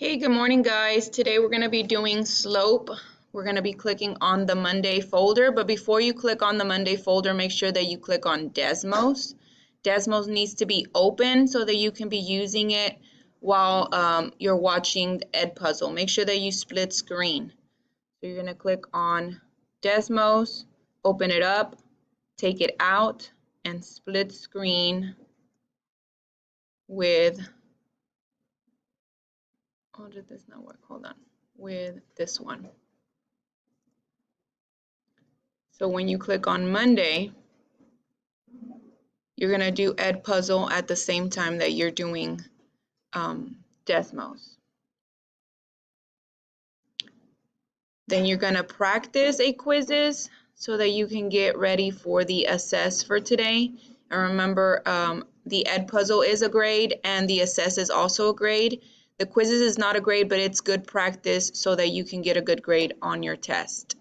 Hey, good morning, guys. Today we're going to be doing slope. We're going to be clicking on the Monday folder, but before you click on the Monday folder, make sure that you click on Desmos. Desmos needs to be open so that you can be using it while you're watching the Edpuzzle. Make sure that you split screen. So you're going to click on Desmos, open it up, take it out, and split screen with oh, did this not work? Hold on. With this one. So when you click on Monday, you're going to do Edpuzzle at the same time that you're doing Desmos. Then you're going to practice a quizzes so that you can get ready for the assess for today. And remember, the Edpuzzle is a grade and the assess is also a grade. The quizzes is not a grade, but it's good practice so that you can get a good grade on your test.